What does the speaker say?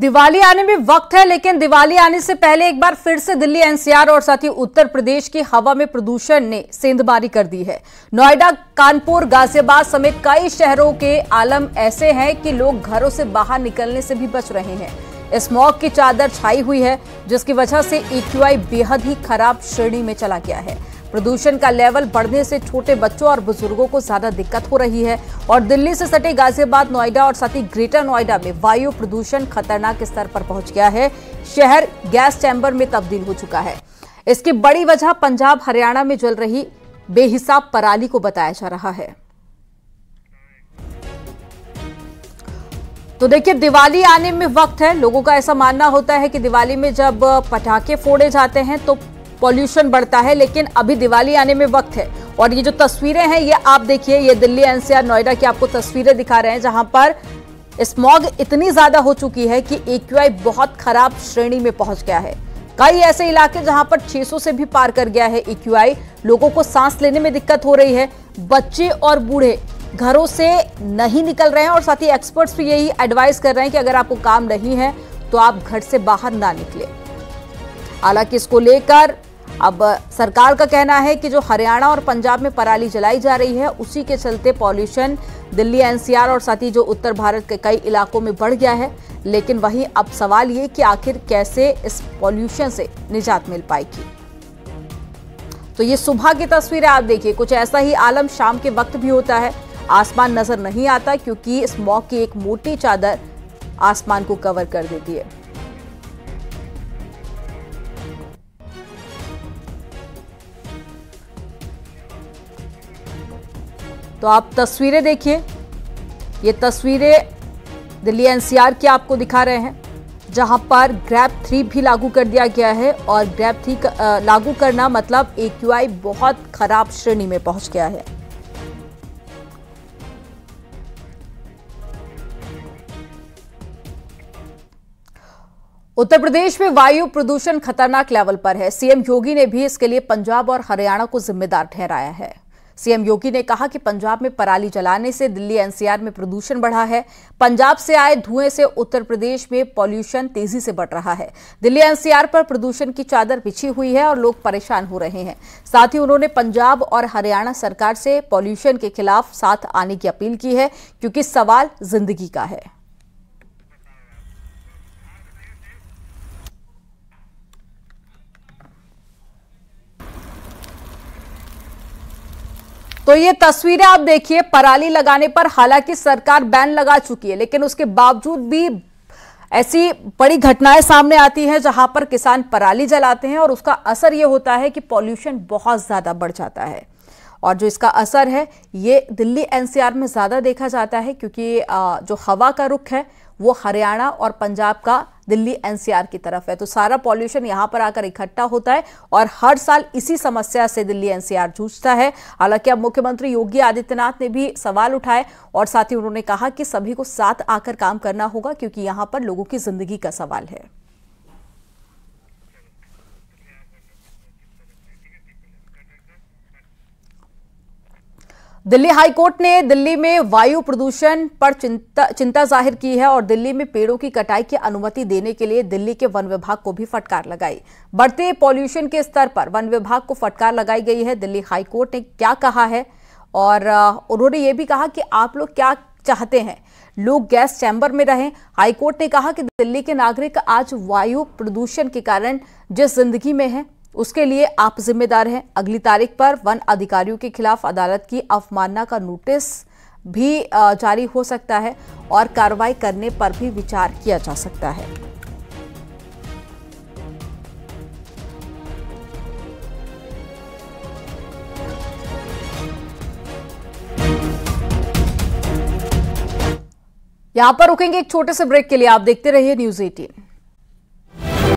दिवाली आने में वक्त है, लेकिन दिवाली आने से पहले एक बार फिर से दिल्ली एनसीआर और साथ ही उत्तर प्रदेश की हवा में प्रदूषण ने सेंधमारी कर दी है। नोएडा, कानपुर, गाजियाबाद समेत कई शहरों के आलम ऐसे हैं कि लोग घरों से बाहर निकलने से भी बच रहे हैं। स्मॉग की चादर छाई हुई है, जिसकी वजह से एक्यूआई बेहद ही खराब श्रेणी में चला गया है। प्रदूषण का लेवल बढ़ने से छोटे बच्चों और बुजुर्गों को ज्यादा दिक्कत हो रही है और दिल्ली से सटे गाजियाबाद, नोएडा और साथ ही ग्रेटर नोएडा में वायु प्रदूषण खतरनाक स्तर पर पहुंच गया है। शहर गैस चैम्बर में तब्दील हो चुका है। इसकी बड़ी वजह पंजाब, हरियाणा में जल रही बेहिसाब पराली को बताया जा रहा है। तो देखिए, दिवाली आने में वक्त है। लोगों का ऐसा मानना होता है कि दिवाली में जब पटाखे फोड़े जाते हैं तो पॉल्यूशन बढ़ता है, लेकिन अभी दिवाली आने में वक्त है। और ये जो तस्वीरें हैं, ये आप देखिए, ये दिल्ली एनसीआर नोएडा की आपको तस्वीरें दिखा रहे हैं, जहां पर स्मॉग इतनी ज्यादा हो चुकी है कि एक्यूआई बहुत खराब श्रेणी में पहुंच गया है। कई ऐसे इलाके जहां पर 600 से भी पार कर गया है एक्यूआई। लोगों को सांस लेने में दिक्कत हो रही है। बच्चे और बूढ़े घरों से नहीं निकल रहे हैं और साथ ही एक्सपर्ट्स भी यही एडवाइस कर रहे हैं कि अगर आपको काम नहीं है तो आप घर से बाहर ना निकले। हालांकि इसको लेकर अब सरकार का कहना है कि जो हरियाणा और पंजाब में पराली जलाई जा रही है, उसी के चलते पॉल्यूशन दिल्ली एनसीआर और साथ ही जो उत्तर भारत के कई इलाकों में बढ़ गया है। लेकिन वहीं अब सवाल ये कि आखिर कैसे इस पॉल्यूशन से निजात मिल पाएगी। तो ये सुबह की तस्वीरें आप देखिए, कुछ ऐसा ही आलम शाम के वक्त भी होता है। आसमान नजर नहीं आता क्योंकि स्मॉग की एक मोटी चादर आसमान को कवर कर देती है। तो आप तस्वीरें देखिए, ये तस्वीरें दिल्ली एनसीआर की आपको दिखा रहे हैं, जहां पर ग्रैप 3 भी लागू कर दिया गया है। और ग्रैप 3 लागू करना मतलब एक्यूआई बहुत खराब श्रेणी में पहुंच गया है। उत्तर प्रदेश में वायु प्रदूषण खतरनाक लेवल पर है। सीएम योगी ने भी इसके लिए पंजाब और हरियाणा को जिम्मेदार ठहराया है। सीएम योगी ने कहा कि पंजाब में पराली जलाने से दिल्ली एनसीआर में प्रदूषण बढ़ा है। पंजाब से आए धुएं से उत्तर प्रदेश में पॉल्यूशन तेजी से बढ़ रहा है। दिल्ली एनसीआर पर प्रदूषण की चादर बिछी हुई है और लोग परेशान हो रहे हैं। साथ ही उन्होंने पंजाब और हरियाणा सरकार से पॉल्यूशन के खिलाफ साथ आने की अपील की है, क्योंकि सवाल जिंदगी का है। तो ये तस्वीरें आप देखिए, पराली लगाने पर हालांकि सरकार बैन लगा चुकी है, लेकिन उसके बावजूद भी ऐसी बड़ी घटनाएं सामने आती हैं जहां पर किसान पराली जलाते हैं और उसका असर ये होता है कि पॉल्यूशन बहुत ज्यादा बढ़ जाता है। और जो इसका असर है, ये दिल्ली एनसीआर में ज्यादा देखा जाता है, क्योंकि जो हवा का रुख है वो हरियाणा और पंजाब का दिल्ली एनसीआर की तरफ है। तो सारा पॉल्यूशन यहां पर आकर इकट्ठा होता है और हर साल इसी समस्या से दिल्ली एनसीआर जूझता है। हालांकि अब मुख्यमंत्री योगी आदित्यनाथ ने भी सवाल उठाए और साथ ही उन्होंने कहा कि सभी को साथ आकर काम करना होगा, क्योंकि यहां पर लोगों की जिंदगी का सवाल है। दिल्ली हाईकोर्ट ने दिल्ली में वायु प्रदूषण पर चिंता जाहिर की है और दिल्ली में पेड़ों की कटाई की अनुमति देने के लिए दिल्ली के वन विभाग को भी फटकार लगाई। बढ़ते पॉल्यूशन के स्तर पर वन विभाग को फटकार लगाई गई है। दिल्ली हाईकोर्ट ने क्या कहा है, और उन्होंने ये भी कहा कि आप लोग क्या चाहते हैं, लोग गैस चैम्बर में रहें। हाईकोर्ट ने कहा कि दिल्ली के नागरिक आज वायु प्रदूषण के कारण जिस जिंदगी में है उसके लिए आप जिम्मेदार हैं। अगली तारीख पर वन अधिकारियों के खिलाफ अदालत की अवमानना का नोटिस भी जारी हो सकता है और कार्रवाई करने पर भी विचार किया जा सकता है। यहां पर रुकेंगे एक छोटे से ब्रेक के लिए। आप देखते रहिए न्यूज़ 18।